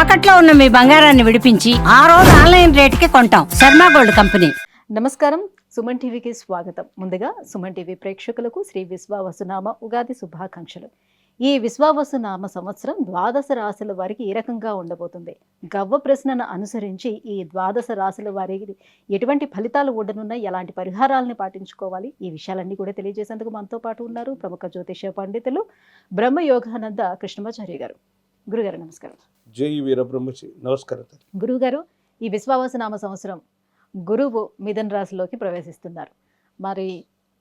తాకట్లో ఉన్న మీ బంగారాన్ని విడిపించి ఆ రోజు ఆన్లైన్ రేటుకి కొంటాం. Sharma gold company. నమస్కారం, సుమన్ టీవీకి స్వాగతం. ముందుగా సుమన్ టీవీ ప్రేక్షకులకు శ్రీ విశ్వావసునామ ఉగాది శుభాకాంక్షలు. ఈ విశ్వావసునామ సంవత్సరం ద్వాదశ రాశుల వారికి ఏ రకంగా ఉండబోతుంది, గవ్వ ప్రశ్నను అనుసరించి ఈ ద్వాదశ రాశుల వారికి ఎటువంటి ఫలితాలు ఉండనున్నాయి, ఎలాంటి పరిహారాలను పాటించుకోవాలి, ఈ విషయాలన్నీ కూడా తెలియజేసేందుకు మనతో పాటు ఉన్నారు ప్రముఖ జ్యోతిష పండితులు బ్రహ్మయోగానంద కృష్ణమాచార్య గారు. గురుగారు నమస్కారం. జై వీరబ్రహ్మచి. నమస్కారం. గురుగారు, ఈ విశ్వావసునామ సంవత్సరం గురువు మిథున రాశిలోకి ప్రవేశిస్తున్నారు. మరి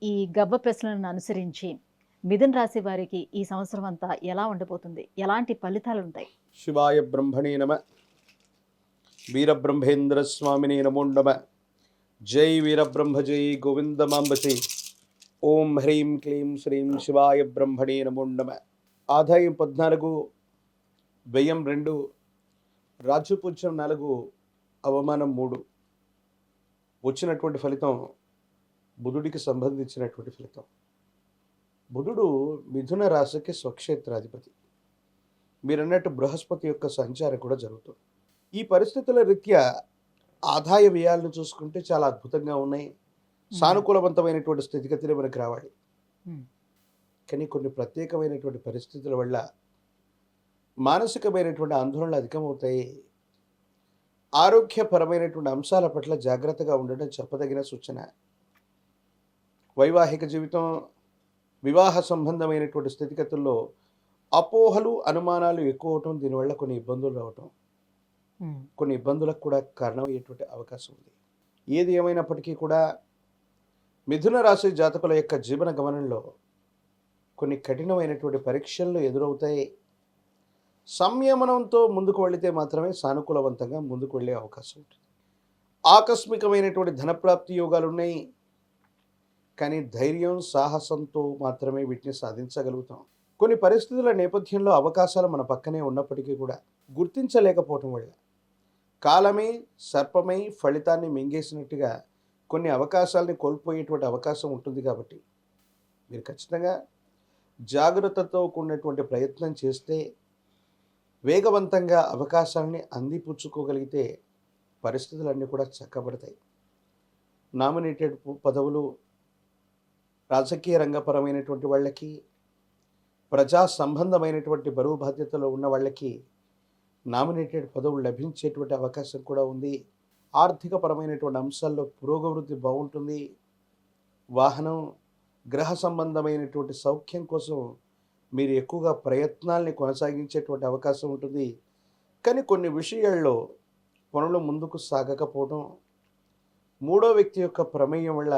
ఈ గవ్వ ప్రశ్నలను అనుసరించి మిథున రాశి వారికి ఈ సంవత్సరం అంతా ఎలా ఉండబోతుంది, ఎలాంటి ఫలితాలు ఉంటాయి? శివాయ బ్రహ్మణే నమ. వీరబ్రహ్మేంద్ర స్వామిని నమో నమ. జై వీరబ్రహ్మ జై గోవిందమాంబసి. ఓం హ్రీం క్లీం శ్రీం శివాయ బ్రహ్మణే నమో నమ. ఆదాయం 14, వ్యయం 2, రాజ్యపూజ్యం 4, అవమానం 3. వచ్చినటువంటి ఫలితం బుధుడికి సంబంధించినటువంటి ఫలితం. బుధుడు మిథున రాశికి స్వక్షేత్రాధిపతి. మీరన్నట్టు బృహస్పతి యొక్క సంచారం కూడా జరుగుతుంది. ఈ పరిస్థితుల రీత్యా ఆదాయ వ్యయాలను చూసుకుంటే చాలా అద్భుతంగా ఉన్నాయి. సానుకూలవంతమైనటువంటి స్థితిగతులు మనకు రావాలి. కానీ కొన్ని ప్రత్యేకమైనటువంటి పరిస్థితుల వల్ల మానసికమైనటువంటి ఆందోళనలు అధికమవుతాయి. ఆరోగ్యపరమైనటువంటి అంశాల పట్ల జాగ్రత్తగా ఉండడం చెప్పదగిన సూచన. వైవాహిక జీవితం, వివాహ సంబంధమైనటువంటి స్థితిగతుల్లో అపోహలు, అనుమానాలు ఎక్కువ అవటం, దీనివల్ల కొన్ని ఇబ్బందులు రావటం, కొన్ని ఇబ్బందులకు కూడా కారణమయ్యేటువంటి అవకాశం ఉంది. ఏది ఏమైనప్పటికీ కూడా మిథున రాశి జాతకుల యొక్క జీవన గమనంలో కొన్ని కఠినమైనటువంటి పరీక్షలు ఎదురవుతాయి. సంయమనంతో ముందుకు వెళితే మాత్రమే సానుకూలవంతంగా ముందుకు వెళ్ళే అవకాశం ఉంటుంది. ఆకస్మికమైనటువంటి ధనప్రాప్తి యోగాలు ఉన్నాయి. కానీ ధైర్యం, సాహసంతో మాత్రమే వీటిని సాధించగలుగుతాం. కొన్ని పరిస్థితుల నేపథ్యంలో అవకాశాలు మన పక్కనే ఉన్నప్పటికీ కూడా గుర్తించలేకపోవటం వల్ల కాలమే సర్పమై ఫలితాన్ని మింగేసినట్టుగా కొన్ని అవకాశాలని కోల్పోయేటువంటి అవకాశం ఉంటుంది. కాబట్టి మీరు ఖచ్చితంగా జాగ్రత్తతో కూడినటువంటి ప్రయత్నం చేస్తే వేగవంతంగా అవకాశాలని అందిపుచ్చుకోగలిగితే పరిస్థితులన్నీ కూడా చక్కబడతాయి. నామినేటెడ్ పదవులు, రాజకీయ రంగపరమైనటువంటి వాళ్ళకి, ప్రజా సంబంధమైనటువంటి బరువు బాధ్యతలో ఉన్న వాళ్ళకి నామినేటెడ్ పదవులు లభించేటువంటి అవకాశం కూడా ఉంది. ఆర్థికపరమైనటువంటి అంశాల్లో పురోగవృద్ధి బాగుంటుంది. వాహనం, గ్రహ సంబంధమైనటువంటి సౌఖ్యం కోసం మీరు ఎక్కువగా ప్రయత్నాల్ని కొనసాగించేటువంటి అవకాశం ఉంటుంది. కానీ కొన్ని విషయాల్లో పనులు ముందుకు సాగకపోవడం, మూడో వ్యక్తి యొక్క ప్రమేయం వల్ల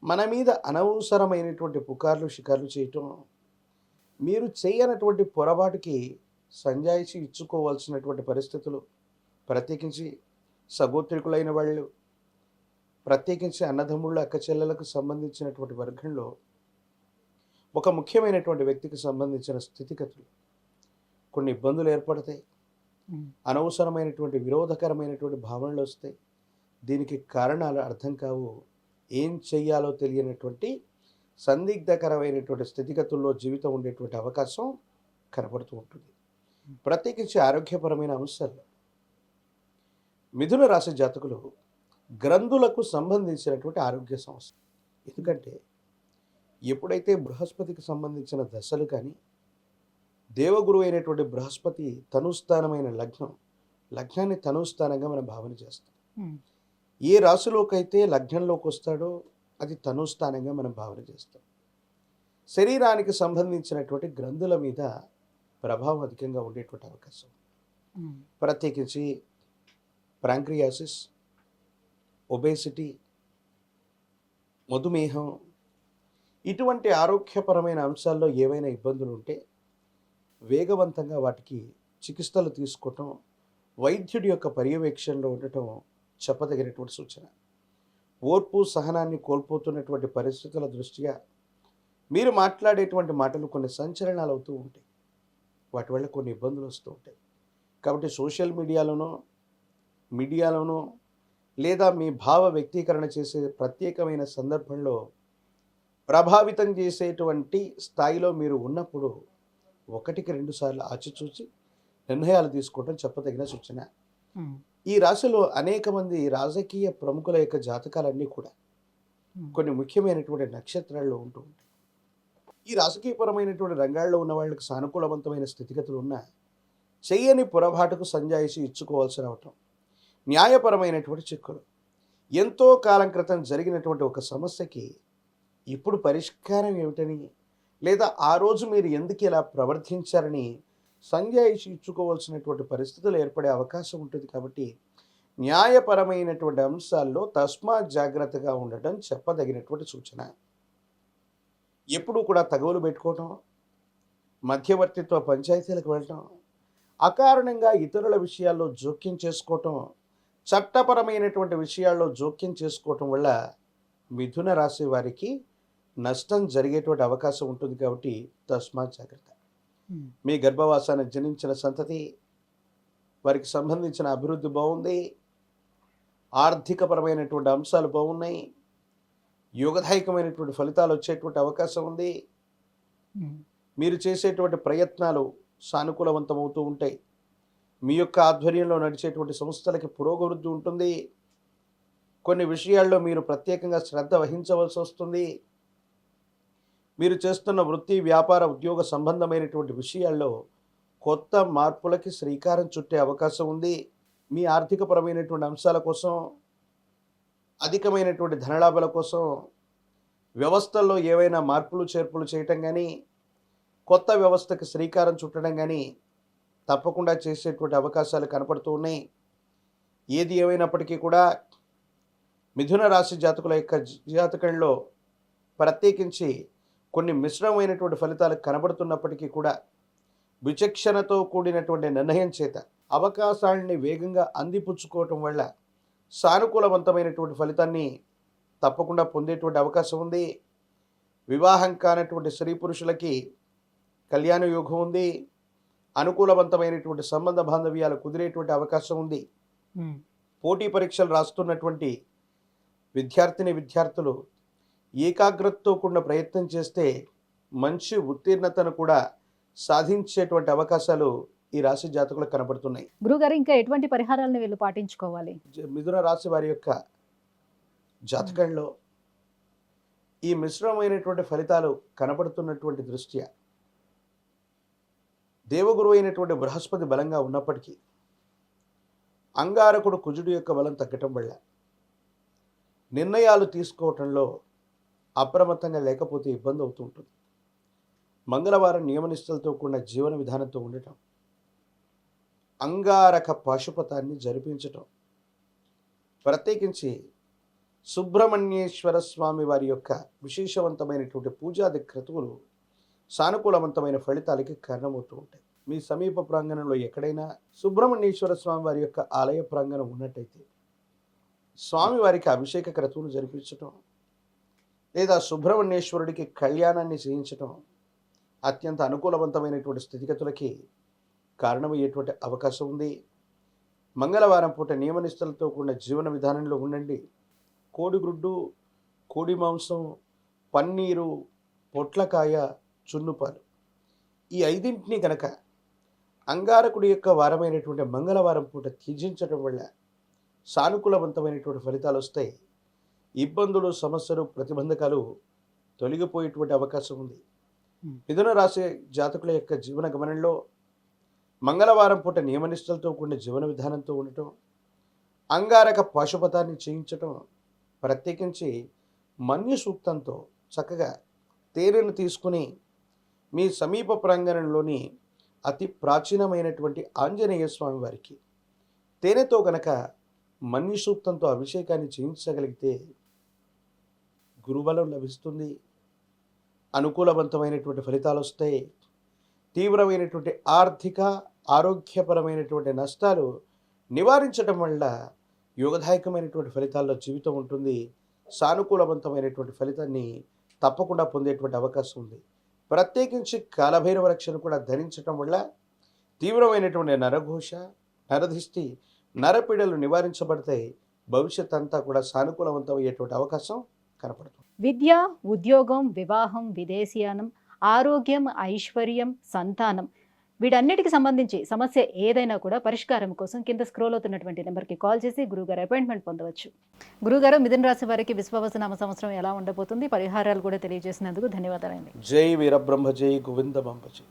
మన మీద అనవసరమైనటువంటి పుకార్లు, షికార్లు చేయటం, మీరు చేయనటువంటి పొరపాటుకి సంజాయిషి ఇచ్చుకోవాల్సినటువంటి పరిస్థితులు, ప్రత్యేకించి సగోత్రికులైన వాళ్ళు, ప్రత్యేకించి అన్నదమ్ముళ్ళు, అక్క చెల్లెలకు సంబంధించినటువంటి వర్గంలో ఒక ముఖ్యమైనటువంటి వ్యక్తికి సంబంధించిన స్థితిగతులు కొన్ని ఇబ్బందులు ఏర్పడతాయి. అనవసరమైనటువంటి విరోధకరమైనటువంటి భావనలు వస్తాయి. దీనికి కారణాలు అర్థం కావు. ఏం చెయ్యాలో తెలియనటువంటి సందిగ్ధకరమైనటువంటి స్థితిగతుల్లో జీవితం ఉండేటువంటి అవకాశం కనపడుతూ ఉంటుంది. ప్రత్యేకించి ఆరోగ్యపరమైన అంశాల్లో మిథున రాశి జాతకులు గ్రంథులకు సంబంధించినటువంటి ఆరోగ్య సమస్య. ఎందుకంటే ఎప్పుడైతే బృహస్పతికి సంబంధించిన దశలు కానీ, దేవగురువు అయినటువంటి బృహస్పతి తనుస్థానమైన లగ్నాన్ని తనుస్థానంగా మనం భావన చేస్తాం. ఏ రాశిలోకైతే లగ్నంలోకి వస్తాడో అది తనుస్థానంగా మనం భావన చేస్తాం. శరీరానికి సంబంధించినటువంటి గ్రంథుల మీద ప్రభావం అధికంగా ఉండేటువంటి అవకాశం. ప్రత్యేకించి ప్యాంక్రియాసిస్, ఒబేసిటీ, మధుమేహం, ఇటువంటి ఆరోగ్యపరమైన అంశాల్లో ఏవైనా ఇబ్బందులు ఉంటే వేగవంతంగా వాటికి చికిత్సలు తీసుకోవటం, వైద్యుడి యొక్క పర్యవేక్షణలో ఉండటం చెప్పదగినటువంటి సూచన. ఓర్పు, సహనాన్ని కోల్పోతున్నటువంటి పరిస్థితుల దృష్ట్యా మీరు మాట్లాడేటువంటి మాటలు కొన్ని సంచలనాలు అవుతూ ఉంటాయి. వాటి వల్ల కొన్ని ఇబ్బందులు వస్తూ ఉంటాయి. కాబట్టి సోషల్ మీడియాలోనో లేదా మీ భావ వ్యక్తీకరణ చేసే ప్రత్యేకమైన సందర్భంలో ప్రభావితం చేసేటువంటి స్థాయిలో మీరు ఉన్నప్పుడు 1-2 సార్లు ఆచిచూచి నిర్ణయాలు తీసుకోవటం చెప్పదగిన సూచన. ఈ రాశిలో అనేక మంది రాజకీయ ప్రముఖుల యొక్క జాతకాలన్నీ కూడా కొన్ని ముఖ్యమైనటువంటి నక్షత్రాల్లో ఉంటూ ఉంటాయి. ఈ రాజకీయపరమైనటువంటి రంగాల్లో ఉన్న వాళ్ళకి సానుకూలవంతమైన స్థితిగతులు ఉన్న చెయ్యని పొరపాటుకు సంజాయిషి ఇచ్చుకోవాల్సి రావటం, న్యాయపరమైనటువంటి చిక్కులు, ఎంతో కాలం క్రితం జరిగినటువంటి ఒక సమస్యకి ఇప్పుడు పరిష్కారం ఏమిటని, లేదా ఆ రోజు మీరు ఎందుకు ఇలా ప్రవర్తించారని సంజాయిషి ఇచ్చుకోవాల్సినటువంటి పరిస్థితులు ఏర్పడే అవకాశం ఉంటుంది. కాబట్టి న్యాయపరమైనటువంటి అంశాల్లో తస్మాత్ జాగ్రత్తగా ఉండటం చెప్పదగినటువంటి సూచన. ఎప్పుడూ కూడా తగవులు పెట్టుకోవటం, మధ్యవర్తిత్వ పంచాయతీలకు వెళ్ళటం, అకారణంగా ఇతరుల విషయాల్లో జోక్యం చేసుకోవటం, చట్టపరమైనటువంటి విషయాల్లో జోక్యం చేసుకోవటం వల్ల మిథున రాశి వారికి నష్టం జరిగేటువంటి అవకాశం ఉంటుంది. కాబట్టి తస్మాత్ జాగ్రత్త. మీ గర్భవాసాన్ని జనించిన సంతతి వారికి సంబంధించిన అభివృద్ధి బాగుంది, ఆర్థికపరమైనటువంటి అంశాలు బాగున్నాయి, యోగదాయకమైనటువంటి ఫలితాలు వచ్చేటువంటి అవకాశం ఉంది. మీరు చేసేటువంటి ప్రయత్నాలు సానుకూలవంతమవుతూ ఉంటాయి. మీ యొక్క ఆధ్వర్యంలో నడిచేటువంటి సంస్థలకి పురోగవృద్ధి ఉంటుంది. కొన్ని విషయాల్లో మీరు ప్రత్యేకంగా శ్రద్ధ వహించవలసి వస్తుంది. మీరు చేస్తున్న వృత్తి, వ్యాపార, ఉద్యోగ సంబంధమైనటువంటి విషయాల్లో కొత్త మార్పులకి శ్రీకారం చుట్టే అవకాశం ఉంది. మీ ఆర్థికపరమైనటువంటి అంశాల కోసం, అధికమైనటువంటి ధనలాభాల కోసం వ్యవస్థల్లో ఏవైనా మార్పులు చేర్పులు చేయటం కానీ, కొత్త వ్యవస్థకి శ్రీకారం చుట్టడం కానీ తప్పకుండా చేసేటువంటి అవకాశాలు కనపడుతూ ఉన్నాయి. ఏది ఏమైనప్పటికీ కూడా మిథున రాశి జాతకుల యొక్క జాతకంలో ప్రత్యేకించి కొన్ని మిశ్రమమైనటువంటి ఫలితాలు కనబడుతున్నప్పటికీ కూడా విచక్షణతో కూడినటువంటి నిర్ణయం చేత అవకాశాలని వేగంగా అందిపుచ్చుకోవటం వల్ల సానుకూలవంతమైనటువంటి ఫలితాన్ని తప్పకుండా పొందేటువంటి అవకాశం ఉంది. వివాహం కానటువంటి స్త్రీ పురుషులకి కళ్యాణ యోగం ఉంది. అనుకూలవంతమైనటువంటి సంబంధ బాంధవ్యాలు కుదిరేటువంటి అవకాశం ఉంది. పోటీ పరీక్షలు రాస్తున్నటువంటి విద్యార్థులు ఏకాగ్రతతో కూడిన ప్రయత్నం చేస్తే మంచి ఉత్తీర్ణతను కూడా సాధించేటువంటి అవకాశాలు ఈ రాశి జాతకులకు కనబడుతున్నాయి. గురుగారు, ఇంకా ఎటువంటి పరిహారాలను వీళ్ళు పాటించుకోవాలి? మిథున రాశి వారి యొక్క జాతకంలో ఈ మిశ్రమమైనటువంటి ఫలితాలు కనబడుతున్నటువంటి దృష్ట్యా దేవగురు అయినటువంటి బృహస్పతి బలంగా ఉన్నప్పటికీ అంగారకుడు కుజుడు యొక్క బలం తగ్గటం వల్ల నిర్ణయాలు తీసుకోవటంలో అప్రమత్తంగా లేకపోతే ఇబ్బంది అవుతూ ఉంటుంది. మంగళవారం నియమనిష్టలతో కూడిన జీవన విధానంతో ఉండటం, అంగారక పాశుపతాన్ని జరిపించటం, ప్రత్యేకించి సుబ్రహ్మణ్యేశ్వర స్వామి వారి యొక్క విశేషవంతమైనటువంటి పూజాది క్రతువులు సానుకూలవంతమైన ఫలితాలకి కారణమవుతూ ఉంటాయి. మీ సమీప ప్రాంగణంలో ఎక్కడైనా సుబ్రహ్మణ్యేశ్వర స్వామి వారి యొక్క ఆలయ ప్రాంగణం ఉన్నట్టయితే స్వామివారికి అభిషేక క్రతువులు జరిపించటం, లేదా సుబ్రహ్మణ్యేశ్వరుడికి కళ్యాణాన్ని చేయించటం అత్యంత అనుకూలవంతమైనటువంటి స్థితిగతులకి కారణమయ్యేటువంటి అవకాశం ఉంది. మంగళవారం పూట నియమనిష్టలతో కూడిన జీవన విధానంలో ఉండండి. కోడిగుడ్డు, కోడి మాంసం, పన్నీరు, పొట్లకాయ, చున్నుపాలు ఈ ఐదింటిని కనుక అంగారకుడి యొక్క వారమైనటువంటి మంగళవారం పూట త్యజించడం వల్ల సానుకూలవంతమైనటువంటి ఫలితాలు వస్తాయి. ఇబ్బందులు, సమస్యలు, ప్రతిబంధకాలు తొలగిపోయేటువంటి అవకాశం ఉంది. మిథున రాశి జాతకుల యొక్క జీవన గమనంలో మంగళవారం పూట నియమనిష్టలతో కూడిన జీవన విధానంతో ఉండటం, అంగారక పాశుపతాన్ని చేయించటం, ప్రత్యేకించి మన్యు సూక్తంతో చక్కగా తేనెను తీసుకుని మీ సమీప ప్రాంగణంలోని అతి ప్రాచీనమైనటువంటి ఆంజనేయ స్వామి వారికి తేనెతో గనక మన్యు సూక్తంతో అభిషేకాన్ని చేయించగలిగితే గురుబలం లభిస్తుంది. అనుకూలవంతమైనటువంటి ఫలితాలు వస్తాయి. తీవ్రమైనటువంటి ఆర్థిక, ఆరోగ్యపరమైనటువంటి నష్టాలు నివారించడం వల్ల యోగదాయకమైనటువంటి ఫలితాల్లో జీవితం ఉంటుంది. సానుకూలవంతమైనటువంటి ఫలితాన్ని తప్పకుండా పొందేటువంటి అవకాశం ఉంది. ప్రత్యేకించి కాలభైరవ రక్షను కూడా ధరించడం వల్ల తీవ్రమైనటువంటి నరఘోష, నరదిష్టి, నరపీడలు నివారించబడతాయి. భవిష్యత్ అంతా కూడా సానుకూలవంతమయ్యేటువంటి అవకాశం కనపడుతుంది. విద్య, ఉద్యోగం, వివాహం, విదేశీయానం, ఆరోగ్యం, ఐశ్వర్యం, సంతానం వీటన్నిటికి సంబంధించి సమస్య ఏదైనా కూడా పరిష్కారం కోసం కింద స్క్రోల్ అవుతున్నటువంటి నెంబర్కి కాల్ చేసి గురుగారు అపాయింట్మెంట్ పొందవచ్చు. గురుగారు, మిథున రాశి వారికి విశ్వావసునామ సంవత్సరం ఎలా ఉండబోతుంది, పరిహారాలు కూడా తెలియజేసినందుకు ధన్యవాదాలండి. జై వీరబ్రహ్మ, జై గోవింద బంబ జై.